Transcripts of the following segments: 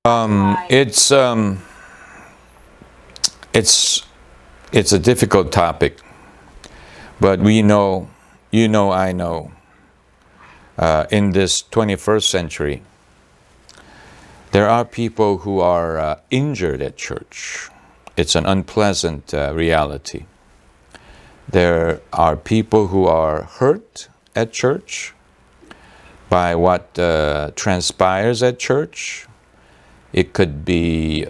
Um, it's um, it's it's a difficult topic, but we know, I know, in this 21st century, there are people who are injured at church. It's an unpleasant reality. There are people who are hurt at church by what transpires at church. It could be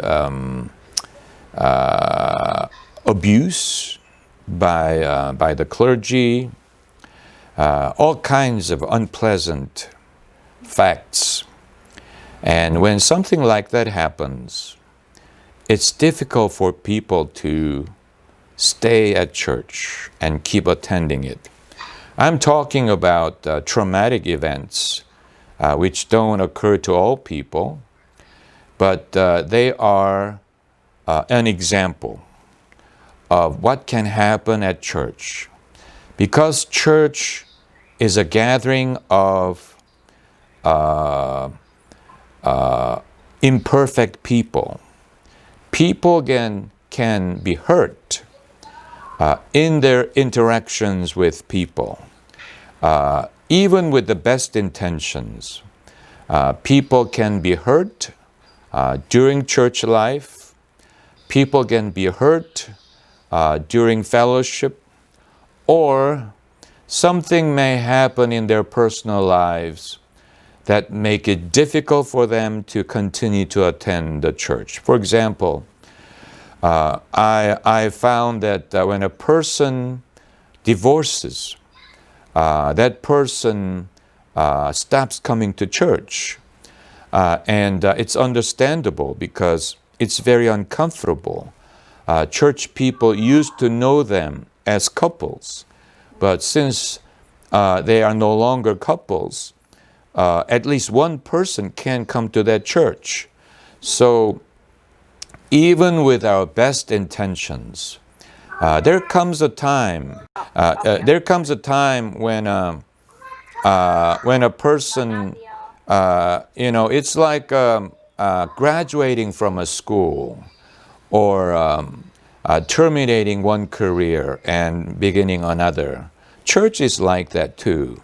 abuse by the clergy, all kinds of unpleasant facts. And when something like that happens, it's difficult for people to stay at church and keep attending it. I'm talking about traumatic events, which don't occur to all people, but they are an example of what can happen at church. Because church is a gathering of imperfect people. People can be hurt in their interactions with people. Even with the best intentions, people can be hurt during church life. People can be hurt during fellowship, or something may happen in their personal lives that make it difficult for them to continue to attend the church. For example, I found that when a person divorces, that person stops coming to church. And it's understandable because it's very uncomfortable. Church people used to know them as couples, but since they are no longer couples, at least one person can come to that church. So even with our best intentions, there comes a time when a person, it's like graduating from a school, or terminating one career and beginning another. Church is like that too.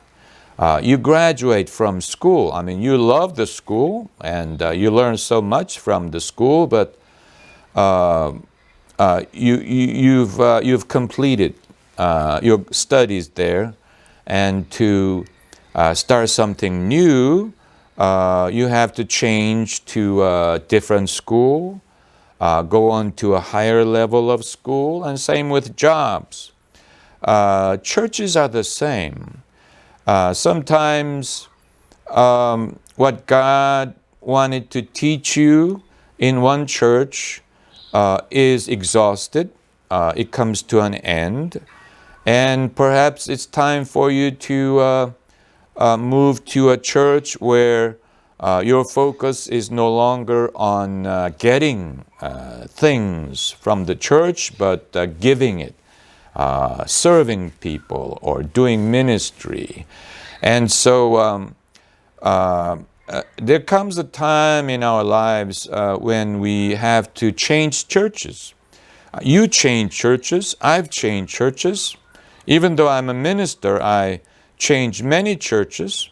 You graduate from school. I mean, you love the school and you learn so much from the school, but you've completed your studies there, and to start something new, you have to change to a different school, go on to a higher level of school, and same with jobs. Churches are the same. Sometimes what God wanted to teach you in one church is exhausted. It comes to an end. And perhaps it's time for you to move to a church where your focus is no longer on getting things from the church, but giving it, serving people, or doing ministry. And so there comes a time in our lives when we have to change churches. You change churches, I've changed churches. Even though I'm a minister, I changed many churches.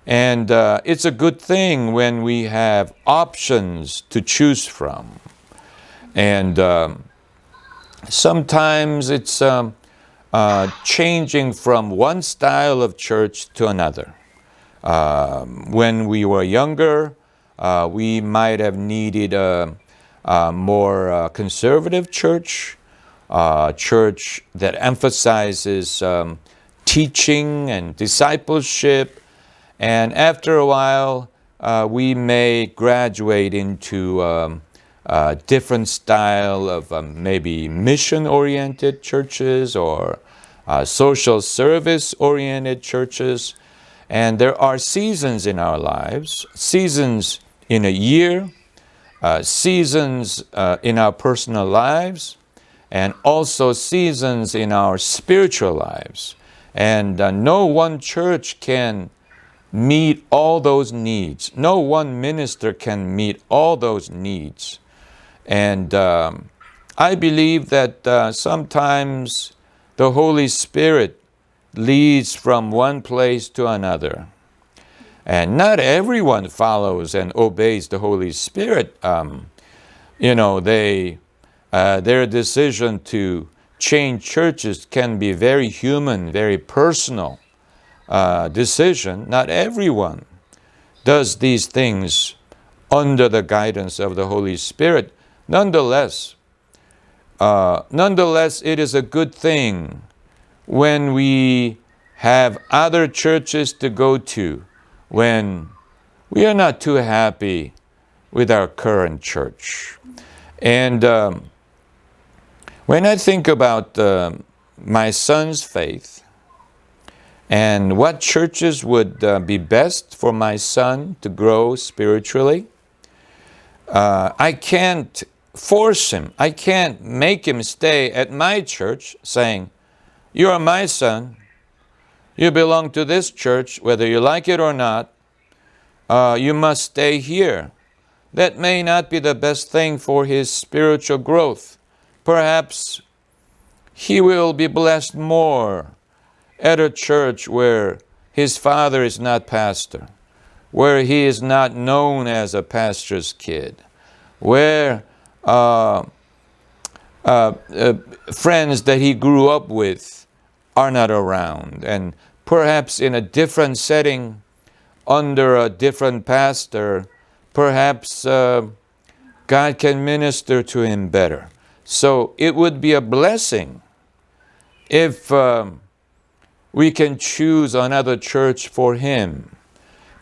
And it's a good thing when we have options to choose from. And sometimes it's changing from one style of church to another. When we were younger, we might have needed a more conservative church, church that emphasizes teaching and discipleship. And after a while, we may graduate into a different style of maybe mission-oriented churches, or social service-oriented churches. And there are seasons in our lives, seasons in a year, seasons in our personal lives, and also seasons in our spiritual lives. And no one church can meet all those needs. No one minister can meet all those needs. And I believe that sometimes the Holy Spirit leads from one place to another. And not everyone follows and obeys the Holy Spirit. Their decision to change churches can be very human, very personal decision. Not everyone does these things under the guidance of the Holy Spirit. Nonetheless, it is a good thing when we have other churches to go to when we are not too happy with our current church. And when I think about my son's faith and what churches would be best for my son to grow spiritually, I can't force him. I can't make him stay at my church saying, "You are my son. You belong to this church, whether you like it or not. You must stay here." That may not be the best thing for his spiritual growth. Perhaps he will be blessed more at a church where his father is not pastor, where he is not known as a pastor's kid, where friends that he grew up with are not around, and perhaps in a different setting, under a different pastor, perhaps God can minister to him better. So it would be a blessing if we can choose another church for him,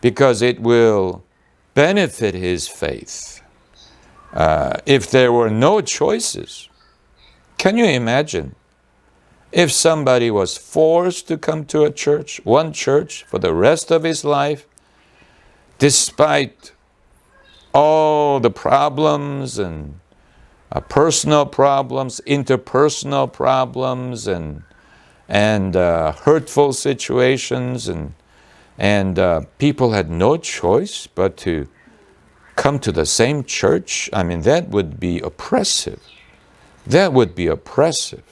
because it will benefit his faith. If there were no choices, can you imagine if somebody was forced to come to a church, one church, for the rest of his life, despite all the problems and personal problems, interpersonal problems, and hurtful situations, and people had no choice but to come to the same church? I mean, that would be oppressive. That would be oppressive.